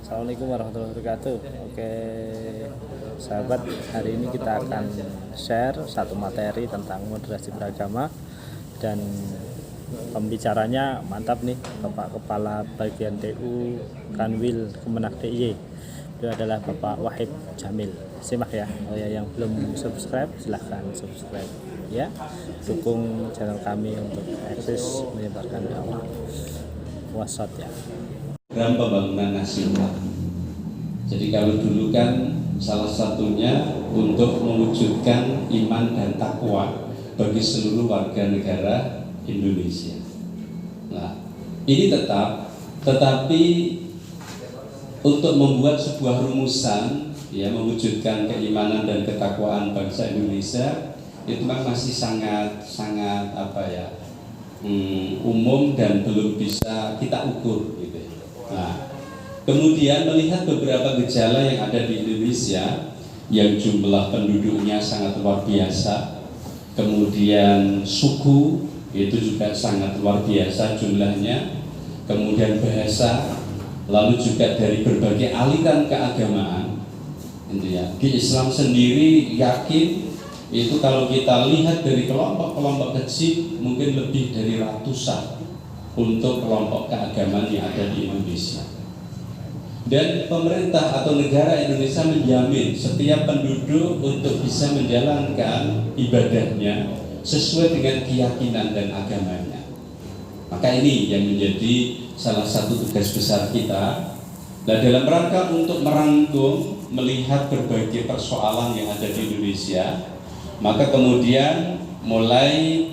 Assalamualaikum warahmatullahi wabarakatuh. Oke, sahabat, hari ini kita akan share satu materi tentang moderasi beragama, dan pembicaranya mantap nih, Bapak Kepala Bagian TU Kanwil Kemenak DIY. Itu adalah Bapak Wahid Jamil. Simak ya. Oh ya, yang belum subscribe silahkan subscribe ya. Dukung channel kami untuk eksis menyebarkan dakwah. Wasat ya. Program pembangunan nasional. Jadi kalau dulu kan salah satunya untuk mewujudkan iman dan takwa bagi seluruh warga negara Indonesia. Nah, ini tetapi untuk membuat sebuah rumusan ya mewujudkan keimanan dan ketakwaan bangsa Indonesia itu masih sangat umum dan belum bisa kita ukur gitu. Nah, kemudian melihat beberapa gejala yang ada di Indonesia yang jumlah penduduknya sangat luar biasa, kemudian suku itu juga sangat luar biasa jumlahnya, kemudian bahasa, lalu juga dari berbagai aliran keagamaan, gitu ya. Di Islam sendiri yakin itu kalau kita lihat dari kelompok-kelompok kecil mungkin lebih dari ratusan untuk kelompok keagamaan yang ada di Indonesia. Dan pemerintah atau negara Indonesia menjamin setiap penduduk untuk bisa menjalankan ibadahnya sesuai dengan keyakinan dan agamanya. Maka ini yang menjadi salah satu tugas besar kita. Nah, dalam rangka untuk merangkum melihat berbagai persoalan yang ada di Indonesia, maka kemudian mulai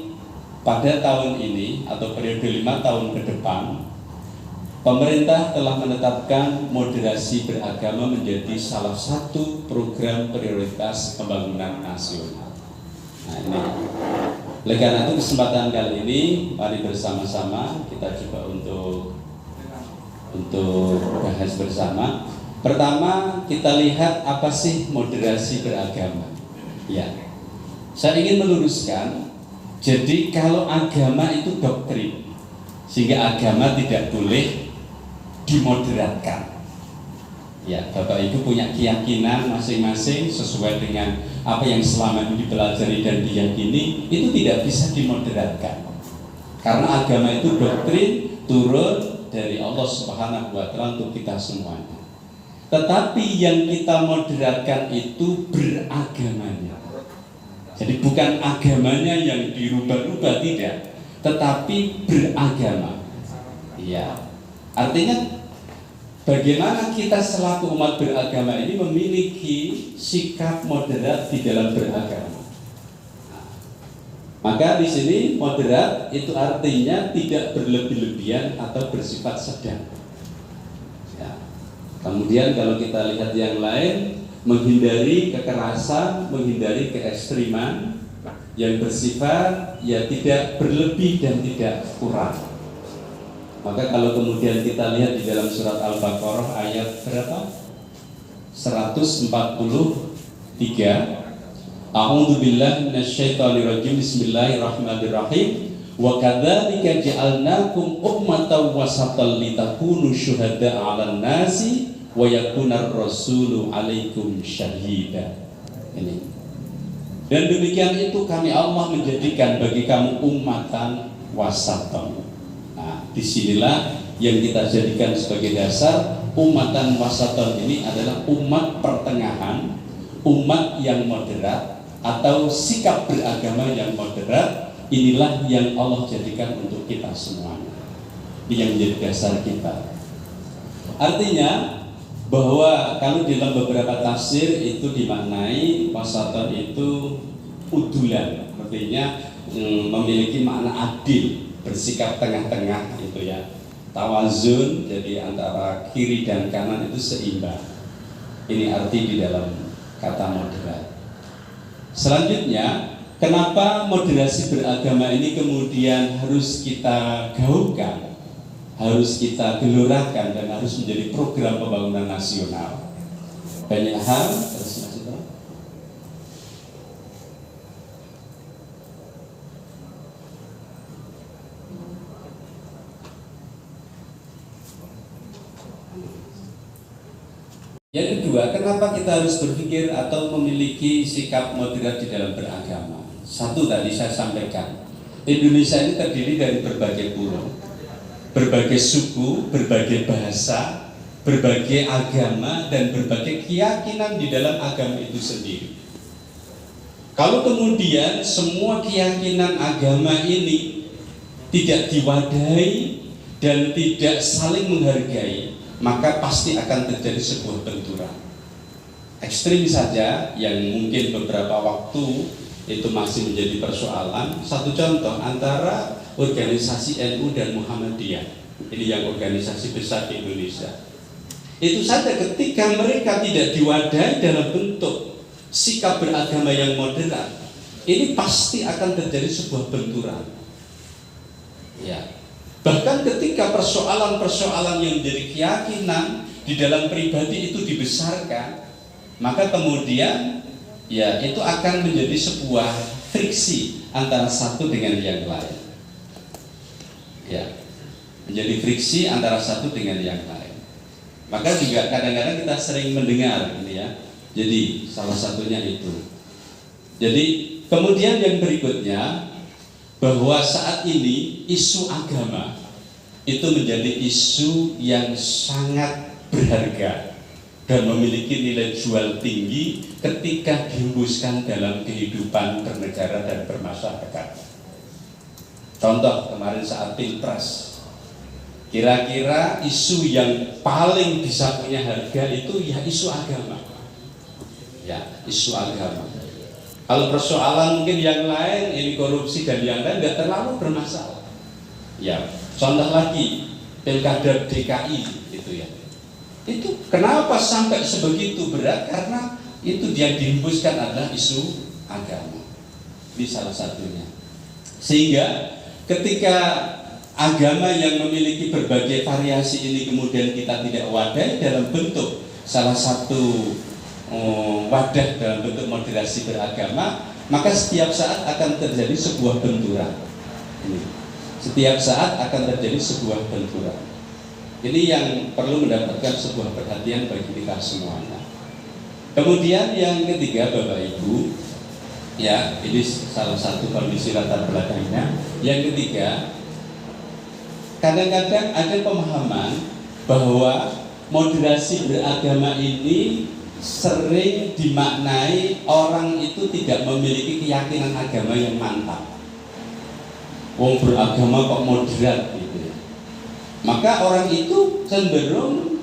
pada tahun ini atau periode 5 tahun ke depan, pemerintah telah menetapkan moderasi beragama menjadi salah satu program prioritas pembangunan nasional. Nah, ini. Oleh karena itu kesempatan kali ini mari bersama-sama kita coba untuk bahas bersama. Pertama, kita lihat apa sih moderasi beragama. Ya. Saya ingin meluruskan, jadi kalau agama itu doktrin, sehingga agama tidak boleh dimoderatkan. Ya, Bapak Ibu punya keyakinan masing-masing sesuai dengan apa yang selama ini dipelajari dan diyakini, itu tidak bisa dimoderatkan. Karena agama itu doktrin turun dari Allah Subhanahu wa Ta'ala untuk kita semuanya. Tetapi yang kita moderatkan itu beragamanya. Jadi bukan agamanya yang dirubah-rubah, tidak, tetapi beragama. Ya, artinya bagaimana kita selaku umat beragama ini memiliki sikap moderat di dalam beragama. Maka di sini moderat itu artinya tidak berlebih-lebihan atau bersifat sedang. Ya. Kemudian kalau kita lihat yang lain, menghindari kekerasan, menghindari keekstriman yang bersifat ya tidak berlebih dan tidak kurang. Maka kalau kemudian kita lihat di dalam surat Al-Baqarah ayat berapa? 143. A'udzubillahi minasyaitonirrajim. Bismillahirrahmanirrahim. Wa kadzalika ja'alnakum ummatan wasatan litakunu syuhada'a 'alan nasi wa yakunar rasulu 'alaikum syahida. Ini. Dan demikian itu kami Allah menjadikan bagi kamu ummatan wasatan. Nah, disinilah yang kita jadikan sebagai dasar ummatan wasatan ini adalah umat pertengahan, umat yang moderat atau sikap beragama yang moderat. Inilah yang Allah jadikan untuk kita semuanya. Ini yang menjadi dasar kita. Artinya bahwa kalau dalam beberapa tafsir itu dimaknai wasatan itu udulan, artinya memiliki makna adil, bersikap tengah-tengah itu ya, tawazun, jadi antara kiri dan kanan itu seimbang. Ini arti di dalam kata moderat. Selanjutnya, kenapa moderasi beragama ini kemudian harus kita gaungkan, harus kita gelorakan, dan harus menjadi program pembangunan nasional? Banyak hal. Yang kedua, kenapa kita harus berpikir atau memiliki sikap moderat di dalam beragama? Satu tadi saya sampaikan, Indonesia ini terdiri dari berbagai pulau, berbagai suku, berbagai bahasa, berbagai agama, dan berbagai keyakinan di dalam agama itu sendiri. Kalau kemudian semua keyakinan agama ini tidak diwadahi dan tidak saling menghargai, maka pasti akan terjadi sebuah benturan. Ekstrim saja yang mungkin beberapa waktu itu masih menjadi persoalan. Satu contoh antara organisasi NU dan Muhammadiyah, ini yang organisasi besar di Indonesia. Itu saja ketika mereka tidak diwadahi dalam bentuk sikap beragama yang moderat, ini pasti akan terjadi sebuah benturan. Ya. Bahkan ketika persoalan-persoalan yang menjadi keyakinan di dalam pribadi itu dibesarkan, maka kemudian ya itu akan menjadi sebuah friksi antara satu dengan yang lain. Ya, menjadi friksi antara satu dengan yang lain. Maka juga kadang-kadang kita sering mendengar ini ya. Jadi salah satunya itu. Jadi kemudian yang berikutnya, bahwa saat ini isu agama itu menjadi isu yang sangat berharga dan memiliki nilai jual tinggi ketika dihembuskan dalam kehidupan bernegara dan bermasyarakat. Contoh kemarin saat Pilpres, kira-kira isu yang paling bisa punya harga itu ya isu agama. Ya, isu agama. Kalau persoalan mungkin yang lain, ini korupsi dan yang lain nggak terlalu bermasalah. Ya, contoh lagi Pilkada DKI itu ya. Itu kenapa sampai sebegitu berat? Karena itu yang dihembuskan adalah isu agama. Ini salah satunya. Sehingga ketika agama yang memiliki berbagai variasi ini kemudian kita tidak wadahi dalam bentuk salah satu wadah dalam bentuk moderasi beragama, maka setiap saat akan terjadi sebuah benturan. Setiap saat akan terjadi sebuah benturan. Ini yang perlu mendapatkan sebuah perhatian bagi kita semuanya. Kemudian yang ketiga, Bapak Ibu, ya ini salah satu kondisi latar belakangnya. Yang ketiga, kadang-kadang ada pemahaman bahwa moderasi beragama ini sering dimaknai orang itu tidak memiliki keyakinan agama yang mantap. Wong beragama kok moderat gitu ya. Maka orang itu cenderung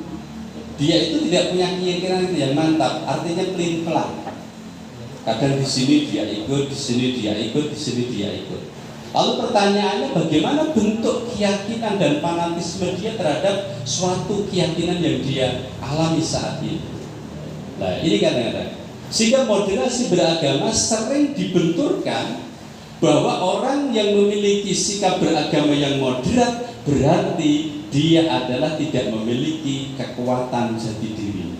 dia itu tidak punya keyakinan yang mantap, artinya pelin-pelan. Kadang di sini dia ikut, di sini dia ikut, di sini dia ikut. Lalu pertanyaannya, bagaimana bentuk keyakinan dan fanatisme dia terhadap suatu keyakinan yang dia alami saat ini? Nah, ini kadang-kadang sehingga moderasi beragama sering dibenturkan bahwa orang yang memiliki sikap beragama yang moderat berarti dia adalah tidak memiliki kekuatan jati diri.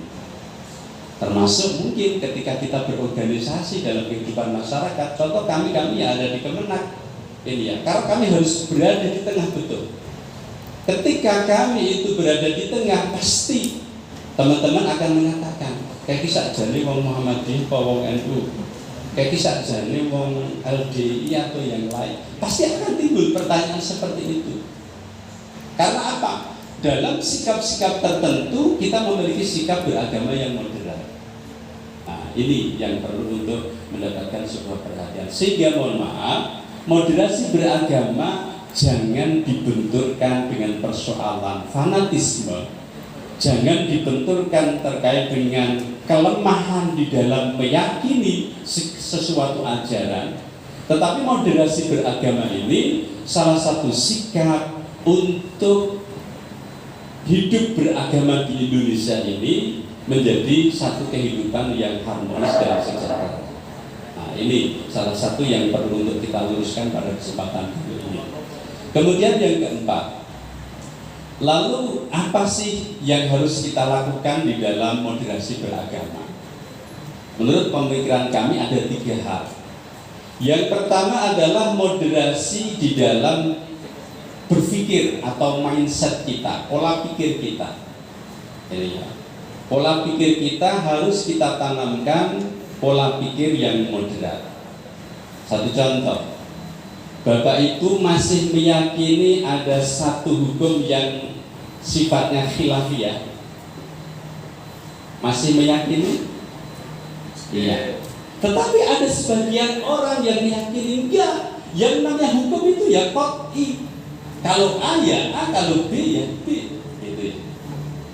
Termasuk mungkin ketika kita berorganisasi dalam kehidupan masyarakat. Contoh kami yang ada di Kemenak ini ya, karena kami harus berada di tengah betul. Ketika kami itu berada di tengah, pasti teman-teman akan mengatakan, kayak kisah jane wong Muhammadiyah apa wong NU, kayak kisah jane wong LDI atau yang lain. Pasti akan timbul pertanyaan seperti itu. Karena apa? Dalam sikap-sikap tertentu kita memiliki sikap beragama yang moderat. Nah, ini yang perlu untuk mendapatkan sebuah perhatian. Sehingga mohon maaf, moderasi beragama jangan dibenturkan dengan persoalan fanatisme. Jangan dibenturkan terkait dengan kelemahan di dalam meyakini sesuatu ajaran. Tetapi moderasi beragama ini salah satu sikap untuk hidup beragama di Indonesia ini menjadi satu kehidupan yang harmonis dan sejahtera. Nah, ini salah satu yang perlu untuk kita luruskan pada kesempatan ini. Kemudian yang keempat, lalu apa sih yang harus kita lakukan di dalam moderasi beragama? Menurut pemikiran kami ada 3 hal. Yang pertama adalah moderasi di dalam berpikir atau mindset kita, pola pikir kita. Ini ya. Pola pikir kita harus kita tanamkan pola pikir yang moderat. Satu contoh, Bapak Ibu masih meyakini ada satu hukum yang sifatnya khilafiyah? Masih meyakini? Iya. Tetapi ada sebagian orang yang meyakini enggak. Yang namanya hukum itu ya qat'i. Kalau A ya A, kalau B ya B. Gitu ya.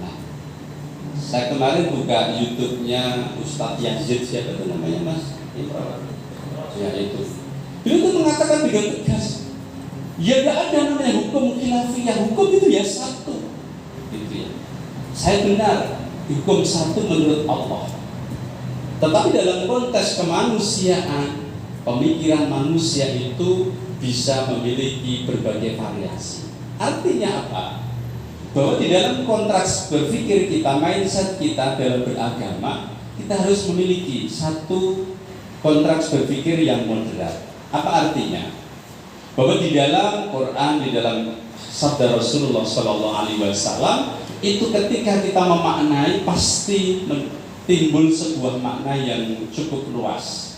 Nah, saya kemarin buka YouTube-nya Ustadz Yazid, siapa itu namanya Mas? Ya itu. Beliau itu mengatakan dengan tegas, ya enggak ada namanya hukum khilafiyah. Hukum itu ya satu. Gitu ya. Saya benar, hukum satu menurut Allah. Tetapi dalam konteks kemanusiaan, pemikiran manusia itu bisa memiliki berbagai variasi. Artinya apa? Bahwa di dalam konteks berpikir kita, mindset kita dalam beragama, kita harus memiliki satu konteks berpikir yang moderat. Apa artinya? Bahwa di dalam Quran, di dalam sabda Rasulullah SAW, itu ketika kita memaknai pasti timbul sebuah makna yang cukup luas,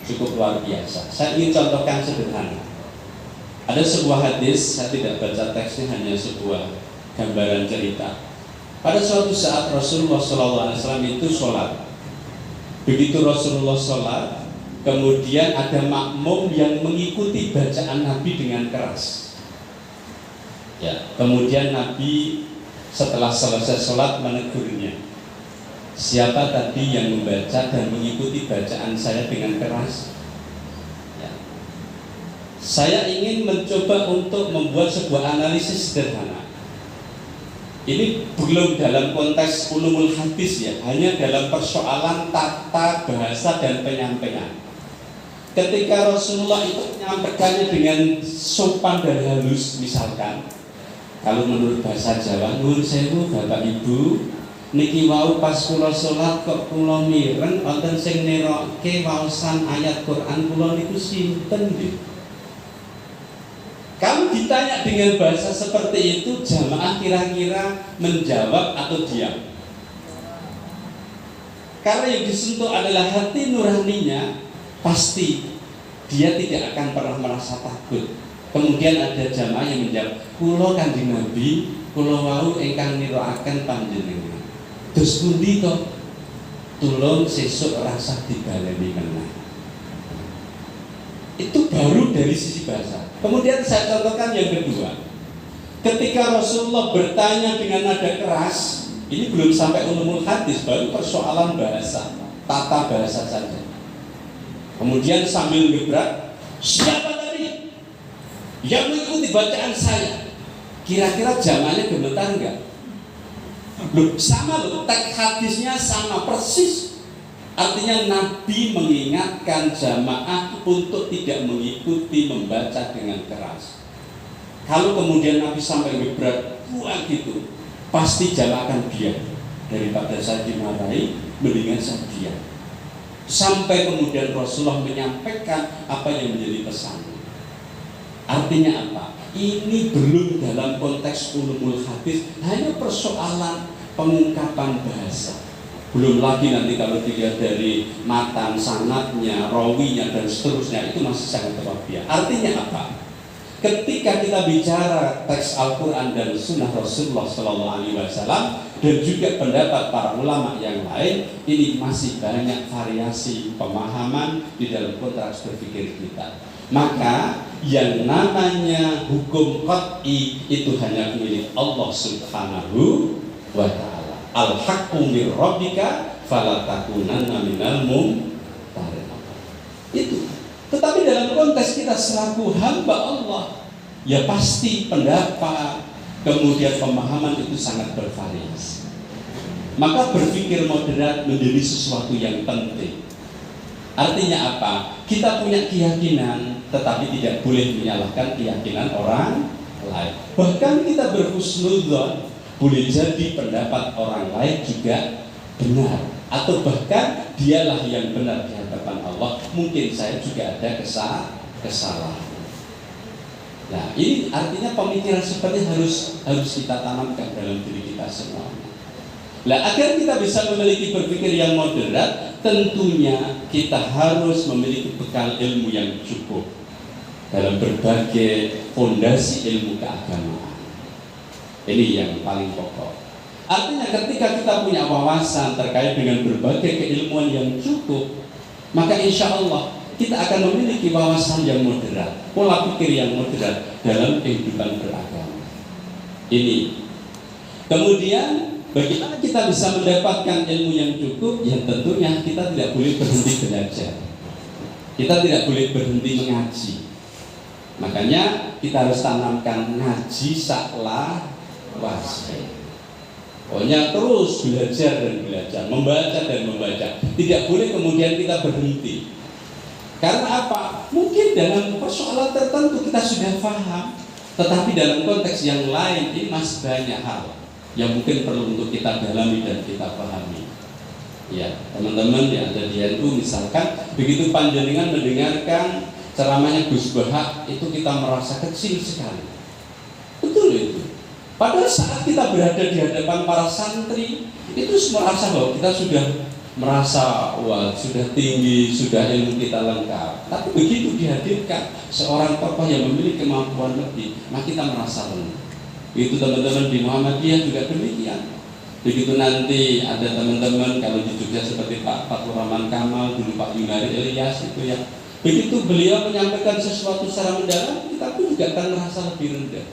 cukup luar biasa. Saya ingin contohkan sederhana. Ada sebuah hadis, saya tidak baca teksnya, hanya sebuah gambaran cerita. Pada suatu saat Rasulullah SAW itu sholat. Begitu Rasulullah sholat, kemudian ada makmum yang mengikuti bacaan Nabi dengan keras. Ya, kemudian Nabi setelah selesai sholat menegurnya, siapa tadi yang membaca dan mengikuti bacaan saya dengan keras? Ya. Saya ingin mencoba untuk membuat sebuah analisis sederhana. Ini belum dalam konteks ulumul hadis ya, hanya dalam persoalan tata bahasa dan penyampaian. Ketika Rasulullah itu menyampaikannya dengan sopan dan halus, misalkan, kalau menurut bahasa Jawa, nuwun sewu Bapak Ibu, niki wau pas kula salat kok kula mireng wonten sing nerokke waosan ayat Quran kula niku sinten nggih. Kalau ditanya dengan bahasa seperti itu, jamaah kira-kira menjawab atau diam? Karena yang disentuh adalah hati nuraninya, pasti dia tidak akan pernah merasa takut. Kemudian ada jamaah yang menjawab, kula Kanjeng Nabi, kula wau ingkang nirokaken panjenengan. Terus pundi to? Tulung sesuk rasa dibaleni meneh. Itu baru dari sisi bahasa. Kemudian saya contohkan yang kedua. Ketika Rasulullah bertanya dengan nada keras, ini belum sampai ulumul hadis, baru persoalan bahasa, tata bahasa saja. Kemudian sambil gebrak, siapa tadi yang mengikuti bacaan saya? Kira-kira jamaahnya gemetar enggak? Loh, sama loh, teks hadisnya sama persis. Artinya Nabi mengingatkan jamaah untuk tidak mengikuti membaca dengan keras. Kalau kemudian Nabi sampai gebrak buang gitu, pasti jamaah akan diam. Daripada saya dimarahi, mendingan saya diam. Sampai kemudian Rasulullah menyampaikan apa yang menjadi pesan. Artinya apa? Ini belum dalam konteks ulumul hadis, hanya persoalan pengungkapan bahasa. Belum lagi nanti kalau dilihat dari matan, sanadnya, rawinya dan seterusnya, itu masih sangat luar biasa. Artinya apa? Ketika kita bicara teks Al-Quran dan Sunnah Rasulullah SAW dan juga pendapat para ulama yang lain, ini masih banyak variasi pemahaman di dalam konteks berpikir kita. Maka yang namanya hukum qat'i itu hanya milik Allah Subhanahu wa ta'ala. Al-haqqu mir rabbika fala takunanna minal mumtarin. Itu. Tetapi dalam konteks kita selaku hamba Allah, ya pasti pendapat, kemudian pemahaman itu sangat bervariasi. Maka berpikir moderat menjadi sesuatu yang penting. Artinya apa? Kita punya keyakinan, tetapi tidak boleh menyalahkan keyakinan orang lain. Bahkan kita berhusnudzon, boleh jadi pendapat orang lain juga benar, atau bahkan dialah yang benar di hadapan Allah. Mungkin saya juga ada kesalahan. Nah, ini artinya pemikiran seperti harus kita tanamkan dalam diri kita semua. Nah, agar kita bisa memiliki berpikir yang moderat, tentunya kita harus memiliki bekal ilmu yang cukup dalam berbagai fondasi ilmu keagamaan. Ini yang paling pokok. Artinya ketika kita punya wawasan terkait dengan berbagai keilmuan yang cukup, maka insya Allah kita akan memiliki wawasan yang moderat, pola pikir yang moderat dalam kehidupan beragama. Ini. Kemudian bagaimana kita bisa mendapatkan ilmu yang cukup? Yang tentunya kita tidak boleh berhenti belajar. Kita tidak boleh berhenti mengaji. Makanya kita harus tanamkan ngaji saklah wasih. Pokoknya terus belajar dan belajar, membaca dan membaca. Tidak boleh kemudian kita berhenti. Karena apa? Mungkin dalam persoalan tertentu kita sudah paham, tetapi dalam konteks yang lain ini masih banyak hal yang mungkin perlu untuk kita dalami dan kita pahami. Ya, teman-teman yang ada di NU misalkan, begitu panjenengan mendengarkan ceramahnya Gus Bahak, itu kita merasa kecil sekali. Betul itu. Padahal saat kita berada di hadapan para santri, itu merasa bahwa kita sudah merasa wah sudah tinggi, sudah ilmu kita lengkap. Tapi begitu dihadirkan seorang tokoh yang memiliki kemampuan lebih, maka kita merasa rendah. Itu teman-teman di Muhammadiyah juga demikian. Begitu nanti ada teman-teman kalau di Jogja seperti Pak Fatur Rahman Kamal, dulu Pak Yunari Ilyas itu ya. Begitu beliau menyampaikan sesuatu secara mendalam, kita pun juga akan merasa lebih rendah.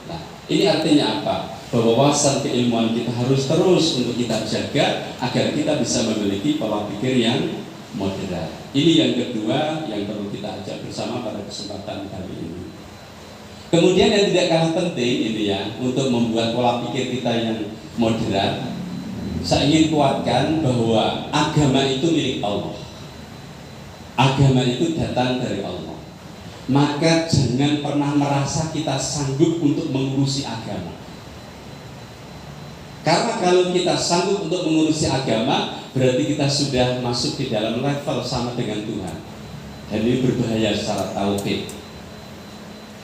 Nah, ini artinya apa? Bahwa wawasan keilmuan kita harus terus untuk kita jaga agar kita bisa memiliki pola pikir yang moderat. Ini yang kedua yang perlu kita ajak bersama pada kesempatan kali ini. Kemudian yang tidak kalah penting ini ya, untuk membuat pola pikir kita yang moderat, saya ingin kuatkan bahwa agama itu milik Allah. Agama itu datang dari Allah. Maka jangan pernah merasa kita sanggup untuk mengurusi agama. Karena kalau kita sanggup untuk mengurusi agama, berarti kita sudah masuk di dalam level sama dengan Tuhan. Dan ini berbahaya secara tauhid.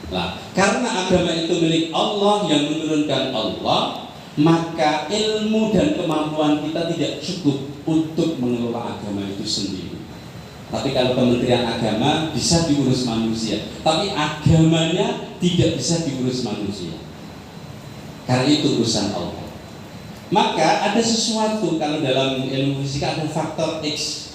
Nah, karena agama itu milik Allah yang menurunkan Allah, maka ilmu dan kemampuan kita tidak cukup untuk mengelola agama itu sendiri. Tapi kalau Kementerian Agama bisa diurus manusia, tapi agamanya tidak bisa diurus manusia. Karena itu urusan Allah. Maka ada sesuatu, kalau dalam ilmu fisika ada faktor X.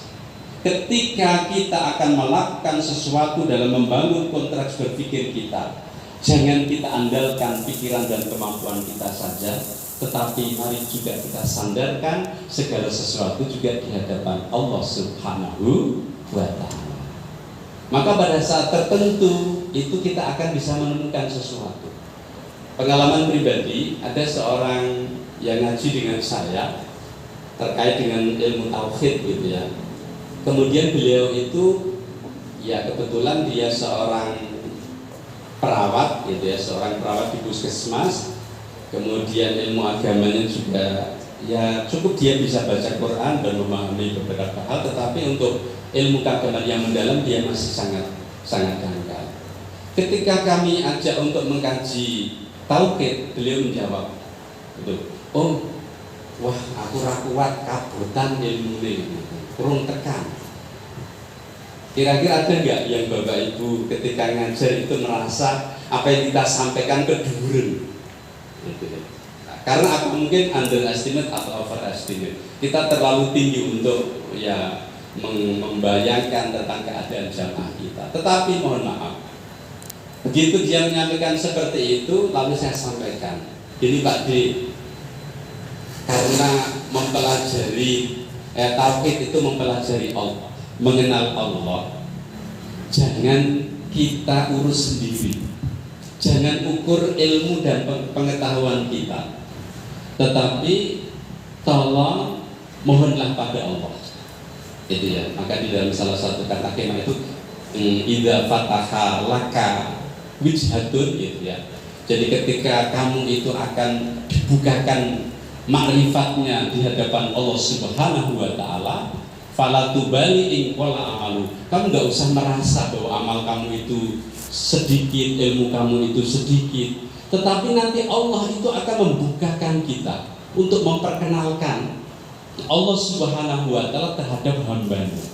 Ketika kita akan melakukan sesuatu dalam membangun konteks berpikir kita, jangan kita andalkan pikiran dan kemampuan kita saja, tetapi mari juga kita sandarkan segala sesuatu juga di hadapan Allah Subhanahu wa Ta'ala. Maka pada saat tertentu itu kita akan bisa menemukan sesuatu. Pengalaman pribadi, ada seorang yang ngaji dengan saya terkait dengan ilmu tauhid gitu ya. Kemudian beliau itu ya kebetulan dia seorang perawat gitu ya, seorang perawat di puskesmas. Kemudian ilmu agamanya juga ya cukup, dia bisa baca Quran dan memahami beberapa hal, tetapi untuk ilmu keagamaan yang mendalam dia masih sangat dangkal. Ketika kami ajak untuk mengkaji tauhid, beliau menjawab, gitu, oh, wah aku ra kuat kabutan ilmu ini, kurang tekan. Kira-kira ada nggak yang Bapak Ibu ketika ngajar itu merasa apa yang kita sampaikan keduren? Gitu. Karena apa, mungkin underestimate atau overestimate. Kita terlalu tinggi untuk ya membayangkan tentang keadaan jamaah kita. Tetapi mohon maaf, begitu dia menyampaikan seperti itu, lalu saya sampaikan, ini Pak D, karena mempelajari tauhid itu mempelajari Allah, mengenal Allah. Jangan kita urus sendiri, jangan ukur ilmu dan pengetahuan kita, tetapi tolong mohonlah pada Allah. Itu ya. Maka di dalam salah satu kata kemah itu idza fataha laka wijhatun gitu ya. Jadi ketika kamu itu akan dibukakan ma'rifatnya di hadapan Allah Subhanahu wa Ta'ala, fala tubali in qala amalu. Kamu enggak usah merasa bahwa amal kamu itu sedikit, ilmu kamu itu sedikit, tetapi nanti Allah itu akan membukakan kita untuk memperkenalkan Allah Subhanahu wa Ta'ala terhadap hambanya.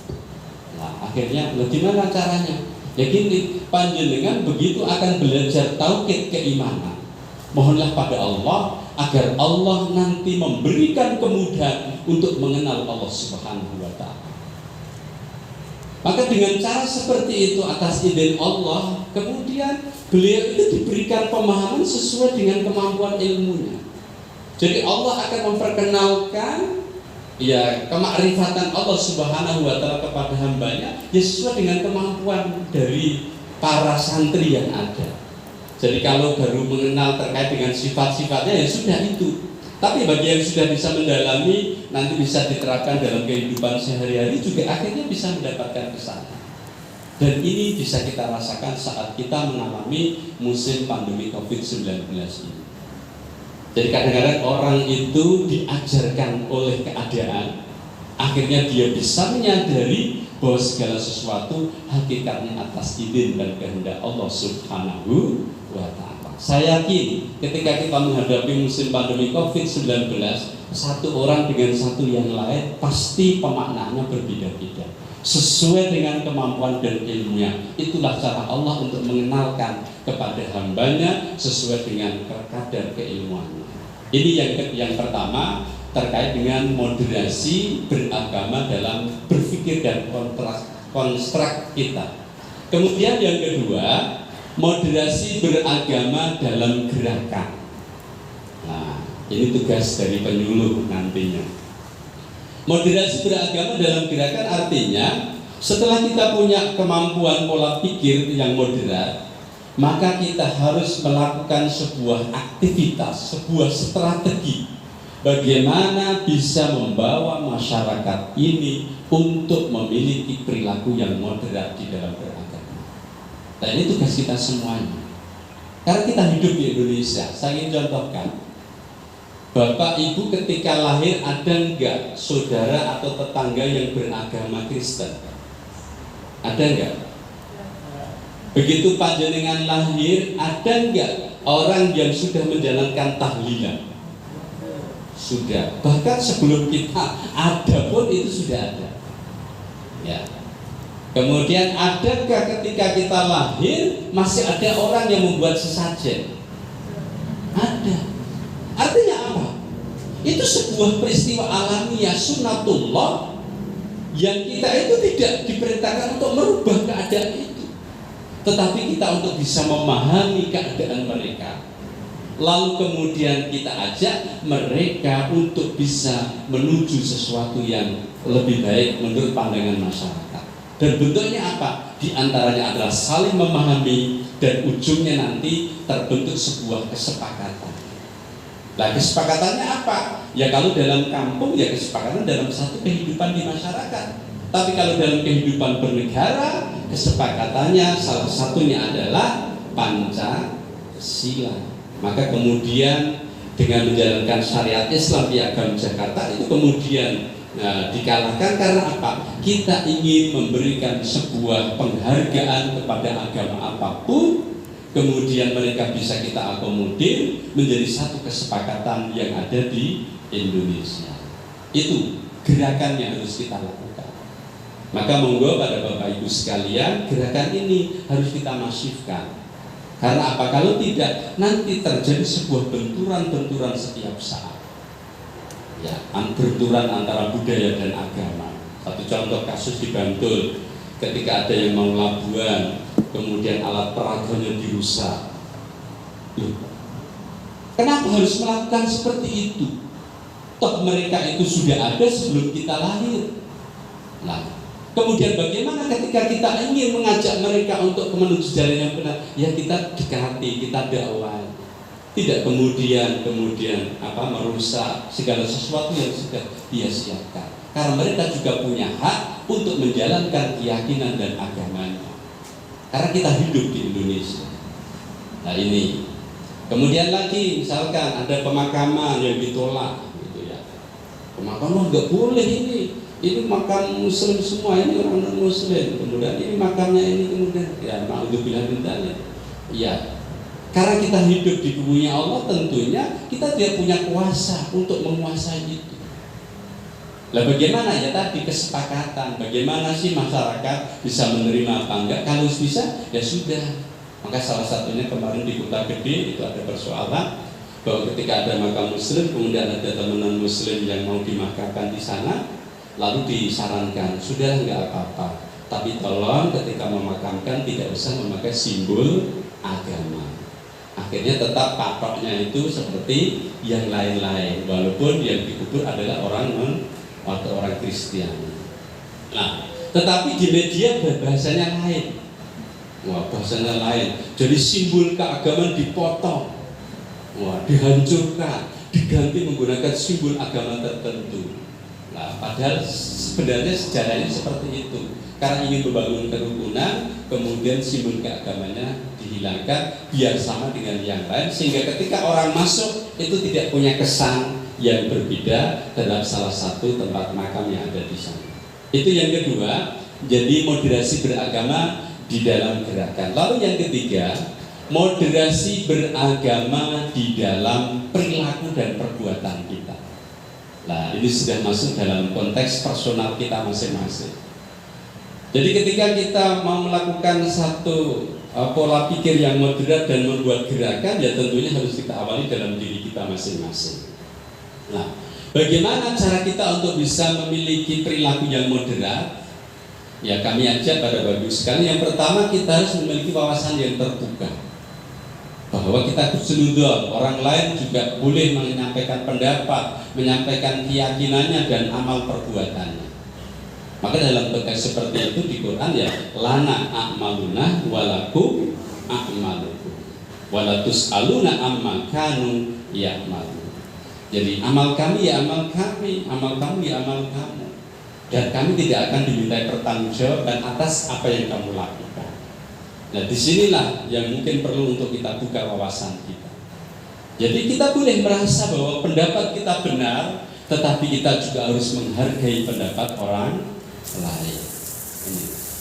Nah, akhirnya bagaimana caranya? Ya gini, panjenengan begitu akan belajar tauhid keimanan. Mohonlah pada Allah agar Allah nanti memberikan kemudahan untuk mengenal Allah Subhanahu wa Ta'ala. Maka dengan cara seperti itu atas izin Allah, kemudian beliau itu diberikan pemahaman sesuai dengan kemampuan ilmunya. Jadi Allah akan memperkenalkan ya kemakrifatan Allah Subhanahu wa Ta'ala kepada hambanya ya sesuai dengan kemampuan dari para santri yang ada. Jadi kalau baru mengenal terkait dengan sifat-sifatnya ya sudah itu. Tapi bagi yang sudah bisa mendalami, nanti bisa diterapkan dalam kehidupan sehari-hari juga akhirnya bisa mendapatkan kesana. Dan ini bisa kita rasakan saat kita mengalami musim pandemi COVID-19 ini. Jadi kadang-kadang orang itu diajarkan oleh keadaan, akhirnya dia bisa menyadari bahwa segala sesuatu hakikatnya atas izin dan kehendak Allah Subhanahu wa Ta'ala. Saya yakin ketika kita menghadapi musim pandemi COVID-19, satu orang dengan satu yang lain pasti pemaknaannya berbeda-beda sesuai dengan kemampuan dan ilmunya. Itulah cara Allah untuk mengenalkan kepada hambanya sesuai dengan kadar keilmuannya. Ini yang pertama terkait dengan moderasi beragama dalam berpikir dan konstruk kita. Kemudian yang kedua, moderasi beragama dalam gerakan. Nah, ini tugas dari penyuluh nantinya. Moderasi beragama dalam gerakan artinya setelah kita punya kemampuan pola pikir yang moderat, maka kita harus melakukan sebuah aktivitas, sebuah strategi bagaimana bisa membawa masyarakat ini untuk memiliki perilaku yang moderat di dalam beragama. Nah, ini tugas kita semuanya. Karena kita hidup di Indonesia. Saya ingin contohkan, Bapak Ibu ketika lahir ada enggak saudara atau tetangga yang beragama Kristen? Ada enggak? Begitu panjenengan lahir, ada enggak orang yang sudah menjalankan tahlilan? Sudah. Bahkan sebelum kita ada pun itu sudah ada. Ya. Kemudian adakah ketika kita lahir masih ada orang yang membuat sesajen? Ada. Artinya apa? Itu sebuah peristiwa alamiah sunnatullah yang kita itu tidak diperintahkan untuk merubah keadaan itu, tetapi kita untuk bisa memahami keadaan mereka, lalu kemudian kita ajak mereka untuk bisa menuju sesuatu yang lebih baik menurut pandangan masyarakat. Dan bentuknya apa? Di antaranya adalah saling memahami dan ujungnya nanti terbentuk sebuah kesepakatan. Nah, kesepakatannya apa? Ya kalau dalam kampung ya kesepakatan dalam satu kehidupan di masyarakat. Tapi kalau dalam kehidupan bernegara, kesepakatannya salah satunya adalah Pancasila. Maka kemudian dengan menjalankan syariat Islam Piagam Jakarta itu kemudian dikalahkan karena apa? Kita ingin memberikan sebuah penghargaan kepada agama apapun, kemudian mereka bisa kita akomodir menjadi satu kesepakatan yang ada di Indonesia. Itu gerakan yang harus kita lakukan. Maka monggo pada Bapak Ibu sekalian, gerakan ini harus kita masifkan. Karena apa? Kalau tidak, nanti terjadi sebuah benturan-benturan setiap saat. Ya, benturan antara budaya dan agama. Satu contoh kasus di Bantul, ketika ada yang mau labuan, kemudian alat peraganya dirusak. Kenapa harus melakukan seperti itu? Toh mereka itu sudah ada sebelum kita lahir. Nah, kemudian bagaimana ketika kita ingin mengajak mereka untuk menuju jalan yang benar? Ya kita dekati, kita dakwah. Tidak kemudian merusak segala sesuatu yang sudah dia siapkan. Karena mereka juga punya hak untuk menjalankan keyakinan dan agamanya. Karena kita hidup di Indonesia. Nah ini. Kemudian lagi misalkan ada pemakaman yang ditolak, gitu ya. Pemakaman nggak boleh ini makam Muslim semua, ini orang non Muslim. Kemudian ini makamnya ini kemudian ya naudzubillah min dzalik. Iya. Karena kita hidup di buminya Allah, tentunya kita tidak punya kuasa untuk menguasai itu. Lah bagaimana ya tadi kesepakatan, bagaimana sih masyarakat bisa menerima apa enggak? Kalau bisa ya sudah. Maka salah satunya kemarin di Kota Gede itu ada persoalan bahwa ketika ada makam muslim, kemudian ada teman muslim yang mau dimakamkan di sana, lalu disarankan sudah enggak apa-apa, tapi tolong ketika memakamkan tidak usah memakai simbol agama. Akhirnya tetap patoknya itu seperti yang lain-lain, walaupun yang dikubur adalah orang atau orang Kristen. Nah, tetapi di media bahasanya lain. Wah, bahasanya lain. Jadi simbol keagamaan dipotong, wah, dihancurkan, diganti menggunakan simbol agama tertentu. Nah, padahal sebenarnya sejarahnya seperti itu. Karena ingin membangun kerukunan, kemudian simbol keagamanya dihilangkan biar sama dengan yang lain, sehingga ketika orang masuk itu tidak punya kesan yang berbeda dalam salah satu tempat makam yang ada di sana. Itu yang kedua, jadi moderasi beragama di dalam gerakan. Lalu yang ketiga, moderasi beragama di dalam perilaku dan perbuatan kita. Nah, ini sudah masuk dalam konteks personal kita masing-masing. Jadi ketika kita mau melakukan satu pola pikir yang moderat dan membuat gerakan, ya tentunya harus kita awali dalam diri kita masing-masing. Nah, bagaimana cara kita untuk bisa memiliki perilaku yang moderat? Ya, kami ajak pada Bapak Ibu sekalian, yang pertama kita harus memiliki wawasan yang terbuka, bahwa kita bersenudon, orang lain juga boleh menyampaikan pendapat, menyampaikan keyakinannya dan amal perbuatannya. Maka dalam konteks seperti itu di Quran ya, lana a'maluna walakum a'malukum walatus aluna amma kanu ya'malu. Jadi amal kami ya amal kami, amal kamu ya amal kamu, dan kami tidak akan dimintai pertanggungjawaban atas apa yang kamu lakukan. Nah, disinilah yang mungkin perlu untuk kita buka wawasan kita. Jadi kita boleh merasa bahwa pendapat kita benar, tetapi kita juga harus menghargai pendapat orang lain.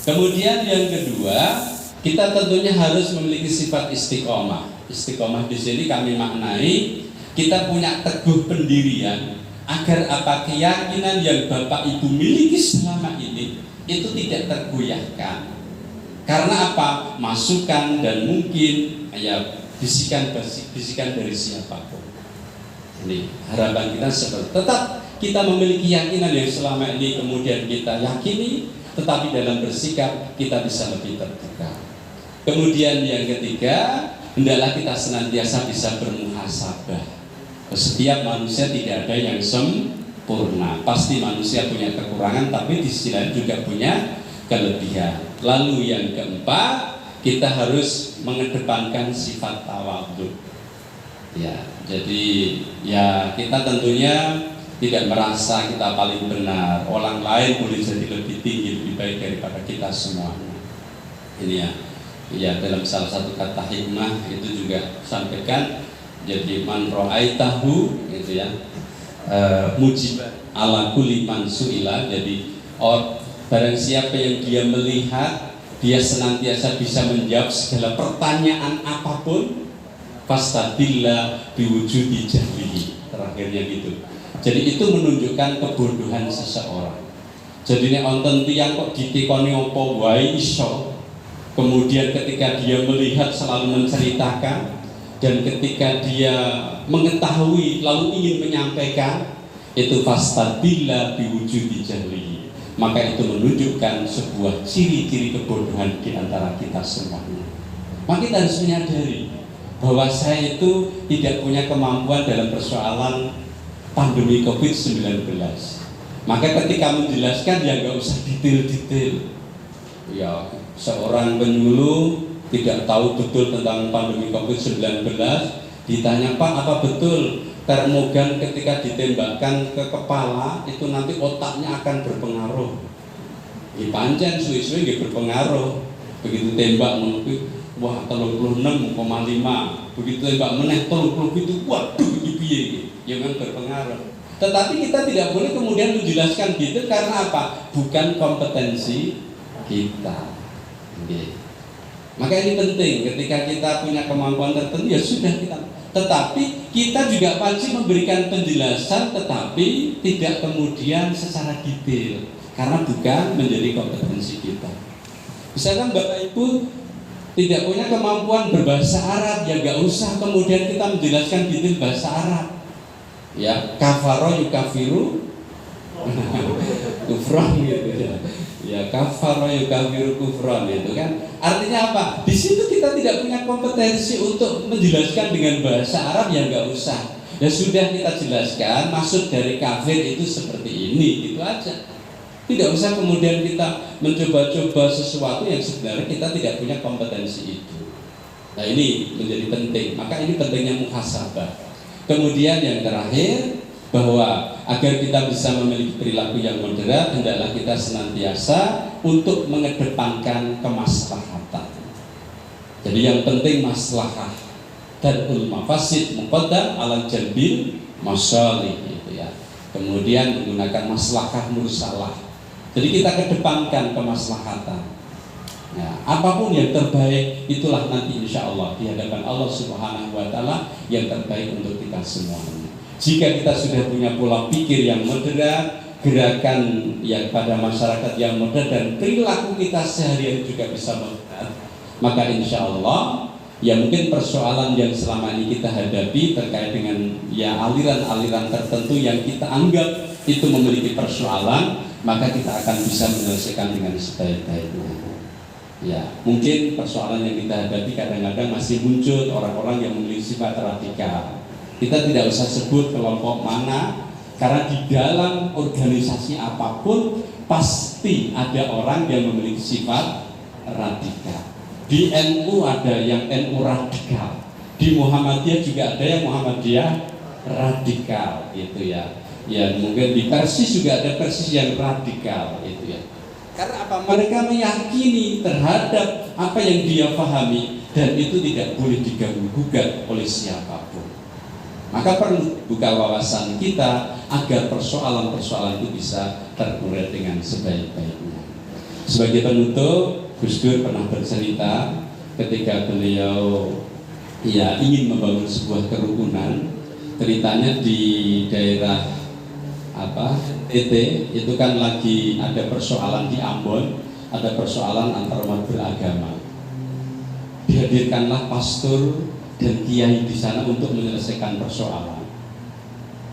Kemudian yang kedua, kita tentunya harus memiliki sifat istiqomah. Istiqomah di sini kami maknai kita punya teguh pendirian, agar apa keyakinan yang Bapak Ibu miliki selama ini itu tidak tergoyahkan. Karena apa? Masukan dan mungkin ya bisikan dari siapapun. Ini harapan kita seperti tetap kita memiliki keyakinan yang selama ini kemudian kita yakini, tetapi dalam bersikap kita bisa lebih terbuka. Kemudian yang ketiga, hendaklah kita senantiasa bisa bermuhasabah. Setiap manusia tidak ada yang sempurna. Pasti manusia punya kekurangan, tapi di sisi lain juga punya kelebihan. Lalu yang keempat, kita harus mengedepankan sifat tawadhu. Ya, jadi ya kita tentunya tidak merasa kita paling benar. Orang lain boleh jadi lebih tinggi, lebih baik daripada kita semuanya. Ini ya, ya dalam salah satu kata hikmah itu juga sampaikan. Jadi man ra'aitahu gitu ya, mujib ala kulli man su'ila. Jadi barang siapa yang dia melihat, dia senantiasa bisa menjawab segala pertanyaan apapun, fastadilla biwujudi jahlihi. Terakhirnya gitu. Jadi itu menunjukkan kebodohan seseorang. Jadi nek wonten tiyang kok ditikoni apa wae iso, kemudian ketika dia melihat selalu menceritakan, dan ketika dia mengetahui lalu ingin menyampaikan, itu fastadilla biwujudi jahlihi. Maka itu menunjukkan sebuah ciri-ciri kebodohan di antara kita semuanya. Maka kita harus menyadari bahwa saya itu tidak punya kemampuan dalam persoalan pandemi COVID-19. Maka ketika menjelaskan ya nggak usah detail-detail. Ya, seorang penyuluh tidak tahu betul tentang pandemi COVID-19, ditanya, Pak, apa betul termogan ketika ditembakkan ke kepala itu nanti otaknya akan berpengaruh? Di pancen suwi-suwi nggih berpengaruh. Begitu tembak menurut, wah 36,5, begitu tembak meneh 37, waduh iki piye iki? Ya memang berpengaruh. Tetapi kita tidak boleh kemudian menjelaskan gitu, karena apa? Bukan kompetensi kita. Okay. Maka ini penting, ketika kita punya kemampuan tertentu ya sudah kita. Tetapi kita juga wajib memberikan penjelasan, tetapi tidak kemudian secara detail, karena bukan menjadi kompetensi kita. Misalkan Bapak Ibu tidak punya kemampuan berbahasa Arab, ya nggak usah kemudian kita menjelaskan detail bahasa Arab. Ya, kafaro yukafiru kufran gitu ya. Ya, kafaro yukafiru kufran itu kan. Artinya apa? Di situ kita tidak punya kompetensi untuk menjelaskan dengan bahasa Arab, ya nggak usah. Ya sudah kita jelaskan maksud dari kafir itu seperti ini, gitu aja. Tidak usah kemudian kita mencoba-coba sesuatu yang sebenarnya kita tidak punya kompetensi itu. Nah, ini menjadi penting. Maka ini pentingnya muhasabah. Kemudian yang terakhir, bahwa agar kita bisa memiliki perilaku yang moderat, hendaklah kita senantiasa untuk mengedepankan kemaslahatan. Jadi yang penting maslahah dan mafasid muqaddam ala jalbil masalih, gitu ya. Kemudian menggunakan maslahah mursalah. Jadi kita kedepankan kemaslahatan. Ya, apapun yang terbaik itulah nanti insya Allah di hadapan Allah Subhanahu Wa Taala yang terbaik untuk kita semuanya. Jika kita sudah punya pola pikir yang moderat, gerakan yang pada masyarakat yang moderat, dan perilaku kita seharian juga bisa moderat, maka insya Allah ya mungkin persoalan yang selama ini kita hadapi terkait dengan ya aliran-aliran tertentu yang kita anggap itu memiliki persoalan, maka kita akan bisa menyelesaikan dengan sebaik-baiknya. Ya, mungkin persoalan yang kita hadapi kadang-kadang masih muncul orang-orang yang memiliki sifat radikal. Kita tidak usah sebut kelompok mana, karena di dalam organisasi apapun pasti ada orang yang memiliki sifat radikal. Di NU ada yang NU radikal, di Muhammadiyah juga ada yang Muhammadiyah radikal, gitu ya. Ya, mungkin di Persis juga ada Persis yang radikal, itu ya. Karena apa? Mereka meyakini terhadap apa yang dia pahami, dan itu tidak boleh diganggu-gugat oleh siapapun. Maka perlu buka wawasan kita agar persoalan-persoalan itu bisa terurai dengan sebaik-baiknya. Sebagai penutup, Gus Dur pernah bercerita ketika beliau ya ingin membangun sebuah kerukunan. Ceritanya di daerah NTT itu kan lagi ada persoalan di Ambon, ada persoalan antar umat beragama. Dihadirkanlah pastor dan kiai di sana untuk menyelesaikan persoalan.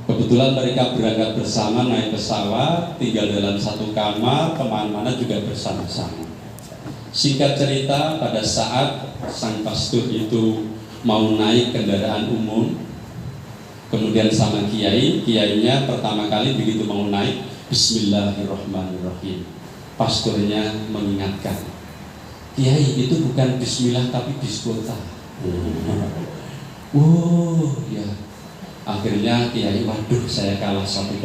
Kebetulan mereka berangkat bersama, naik pesawat, tinggal dalam satu kamar, kemana-mana juga bersama-sama. Singkat cerita, pada saat sang pastor itu mau naik kendaraan umum, kemudian sama kiainya pertama kali begitu mau naik, Bismillahirrahmanirrahim. Pastornya mengingatkan, Kiai itu bukan Bismillah tapi Bismillah. Ya. Akhirnya Kiai, waduh saya kalah 1-0.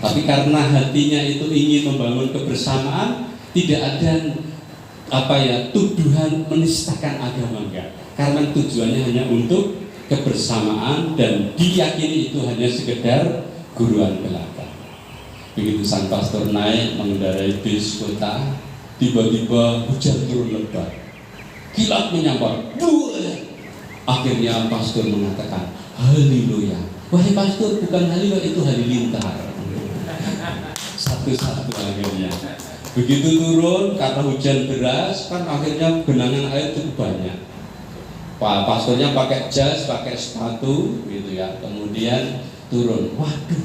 Tapi karena hatinya itu ingin membangun kebersamaan, tidak ada tuduhan menistakan agama, enggak. Karena tujuannya hanya untuk kebersamaan dan diyakini itu hanya sekedar guruan belaka. Begitu sang pastor naik mengendarai bis kota, tiba-tiba hujan turun lebat, kilat menyambar. Akhirnya pastor mengatakan, haleluya. Wahai pastor, bukan haleluya, itu halilintar. Satu-satu akhirnya. Begitu turun, karena hujan deras, kan akhirnya genangan air cukup banyak. Pak pastornya pakai jas, pakai sepatu, gitu ya. Kemudian turun. Waduh,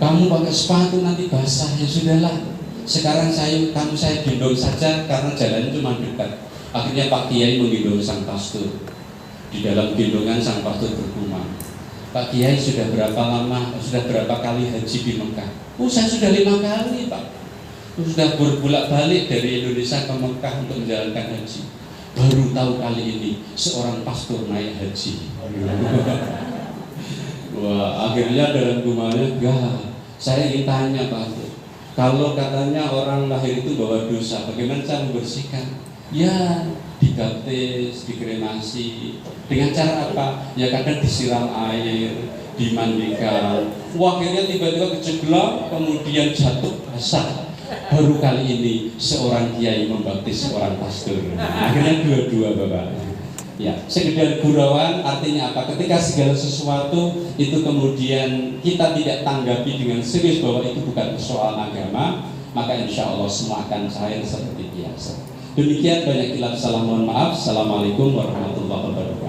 kamu pakai sepatu nanti basah, ya sudahlah. Sekarang saya gendong saja karena jalannya cuma dekat. Akhirnya Pak Kiai menggendong sang pastor. Di dalam gendongan sang pastor bergumam, Pak Kiai sudah berapa kali haji di Mekah? Saya sudah 5 kali, Pak. Sudah berbolak-balik dari Indonesia ke Mekah untuk menjalankan haji. Baru tahu kali ini seorang pastor naik haji. Wah, akhirnya dalam gumamnya, saya ingin tanya Pak, kalau katanya orang lahir itu bawa dosa, bagaimana cara membersihkan? Ya, dibaptis, dikremasi. Dengan cara apa? Ya kadang disiram air, dimandikan. Wah, akhirnya tiba-tiba kejebak, kemudian jatuh basah. Baru kali ini seorang kiai membaptis seorang pastor. Akhirnya dua-dua Bapak. Ya, sekedar gurauan artinya apa? Ketika segala sesuatu itu kemudian kita tidak tanggapi dengan serius bahwa itu bukan persoalan agama, maka insya Allah semua akan cair seperti biasa. Demikian, banyak khilaf, salah mohon maaf. Assalamualaikum warahmatullahi wabarakatuh.